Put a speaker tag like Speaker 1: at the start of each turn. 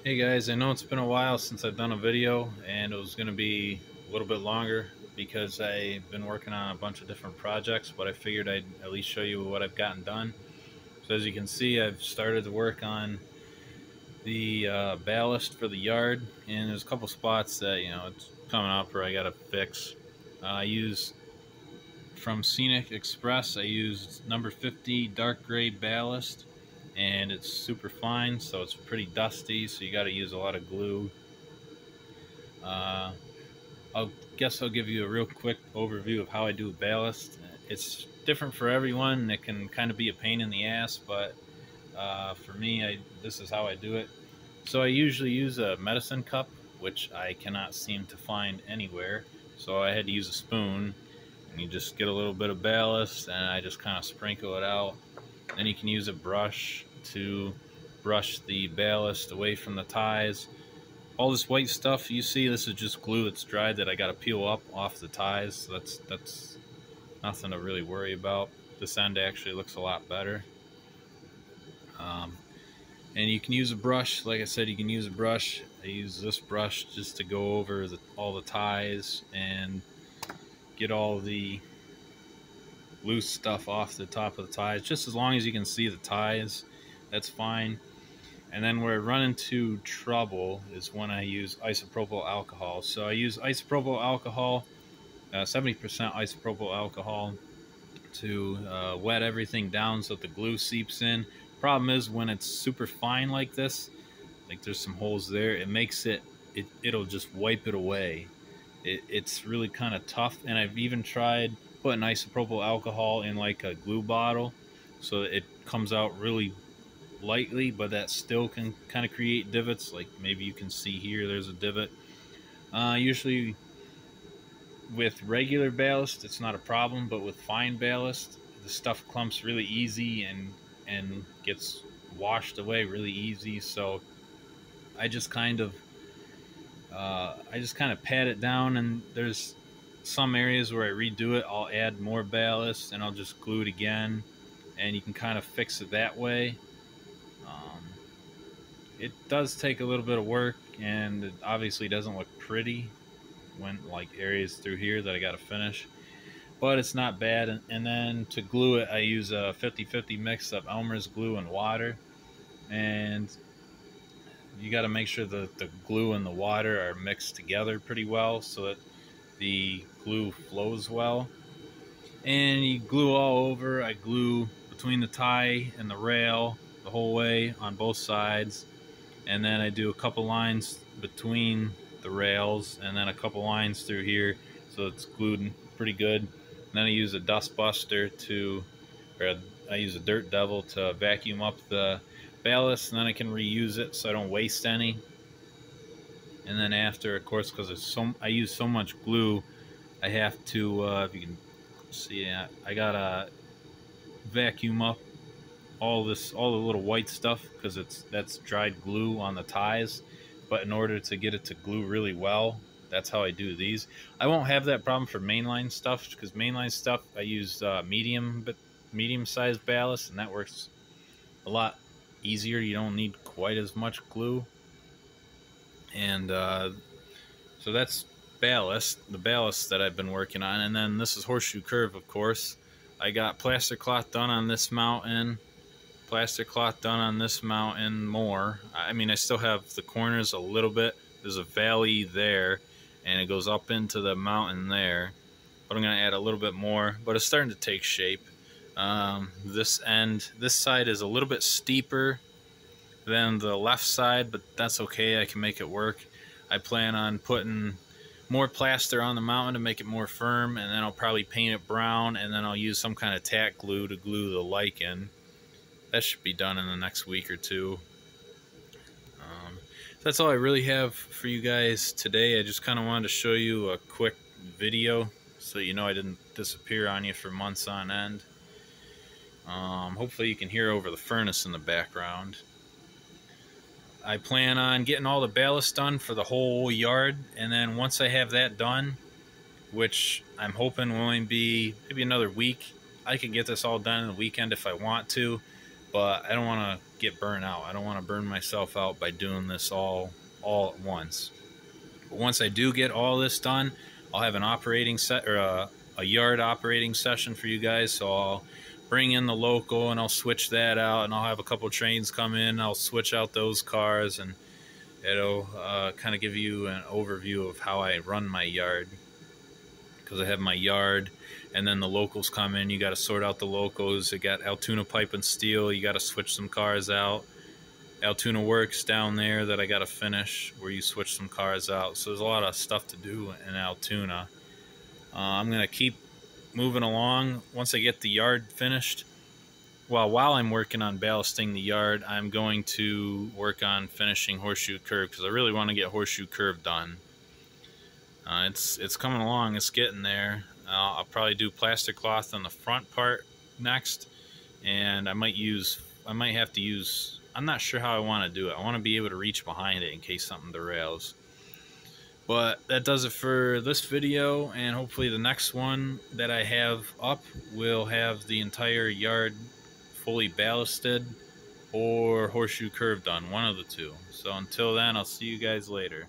Speaker 1: Hey guys, I know it's been a while since I've done a video and it was going to be a little bit longer because I've been working on a bunch of different projects, but I figured I'd at least show you what I've gotten done. So as you can see, I've started to work on the ballast for the yard, and there's a couple spots that, it's coming up where I got to fix. I use from Scenic Express, I used number 50 dark gray ballast, and it's super fine, so it's pretty dusty, so you got to use a lot of glue. Uh, I'll guess I'll give you a real quick overview of how I do ballast. It's different for everyone. It can kind of be a pain in the ass, but for me, this is how I do it. So I usually use a medicine cup, which I cannot seem to find anywhere. So I had to use a spoon, and you just get a little bit of ballast, and I just kind of sprinkle it out. Then you can use a brush to brush the ballast away from the ties. All this white stuff you see, this is just glue that's dried that I got to peel up off the ties. So that's nothing to really worry about. This end actually looks a lot better. Um, and you can use a brush. Like I said, you can use a brush. I use this brush just to go over all the ties and get all the loose stuff off the top of the ties. Just as long as you can see the ties, that's fine. And then where I run into trouble is when I use isopropyl alcohol. So I use isopropyl alcohol, 70% isopropyl alcohol, to wet everything down so that the glue seeps in. Problem is when it's super fine like this, like there's some holes there, it makes it'll just wipe it away. It's really kind of tough, and I've even tried putting isopropyl alcohol in like a glue bottle so it comes out really lightly, but that still can kind of create divots. Like maybe you can see here, there's a divot. Usually with regular ballast, it's not a problem, but with fine ballast, the stuff clumps really easy and gets washed away really easy. So I just kind of pat it down, and there's some areas where I redo it. I'll add more ballast and I'll just glue it again, and you can kind of fix it that way. Um, it does take a little bit of work, and it obviously doesn't look pretty when like areas through here that I got to finish, but it's not bad. And then to glue it, I use a 50-50 mix of Elmer's glue and water, and you got to make sure that the glue and the water are mixed together pretty well so that the glue flows well. And you glue all over. I glue between the tie and the rail the whole way on both sides, and then I do a couple lines between the rails and then a couple lines through here so it's glued pretty good. And then I use a dust buster or I use a dirt devil to vacuum up the ballast, and then I can reuse it so I don't waste any. And then after, of course, because I use so much glue, I have to, if you can see that, I gotta vacuum up all the little white stuff because that's dried glue on the ties. But in order to get it to glue really well, that's how I do these. I won't have that problem for mainline stuff because mainline stuff I use medium sized ballast, and that works a lot easier. You don't need quite as much glue, and so that's the ballast that I've been working on. And then this is horseshoe curve, of course. I got plaster cloth done on this mountain, plaster cloth done on this mountain more. I mean, I still have the corners a little bit. There's a valley there, and it goes up into the mountain there. But I'm going to add a little bit more, but it's starting to take shape. This side is a little bit steeper than the left side, but that's okay. I can make it work. I plan on putting more plaster on the mountain to make it more firm, and then I'll probably paint it brown, and then I'll use some kind of tack glue to glue the lichen. That should be done in the next week or two. So that's all I really have for you guys today. I just kind of wanted to show you a quick video so you know I didn't disappear on you for months on end. Hopefully you can hear over the furnace in the background. I plan on getting all the ballast done for the whole yard, and then once I have that done, which I'm hoping will only be maybe another week, I can get this all done in the weekend if I want to, but I don't want to get burnt out. I don't want to burn myself out by doing this all at once. But once I do get all this done, I'll have an operating set or a yard operating session for you guys. So I'll bring in the local and I'll switch that out, and I'll have a couple trains come in. I'll switch out those cars, and it'll kind of give you an overview of how I run my yard, because I have my yard and then the locals come in. You got to sort out the locals. You got Altoona Pipe and Steel. You got to switch some cars out. Altoona Works down there that I got to finish, where you switch some cars out. So there's a lot of stuff to do in Altoona. I'm going to keep moving along. Once I get the yard finished, while I'm working on ballasting the yard, I'm going to work on finishing Horseshoe Curve, because I really want to get Horseshoe Curve done. It's coming along. It's getting there. I'll probably do plastic cloth on the front part next, and I might have to use, I'm not sure how I want to do it. I want to be able to reach behind it in case something derails. But that does it for this video, and hopefully the next one that I have up will have the entire yard fully ballasted or Horseshoe Curve done, one of the two. So until then, I'll see you guys later.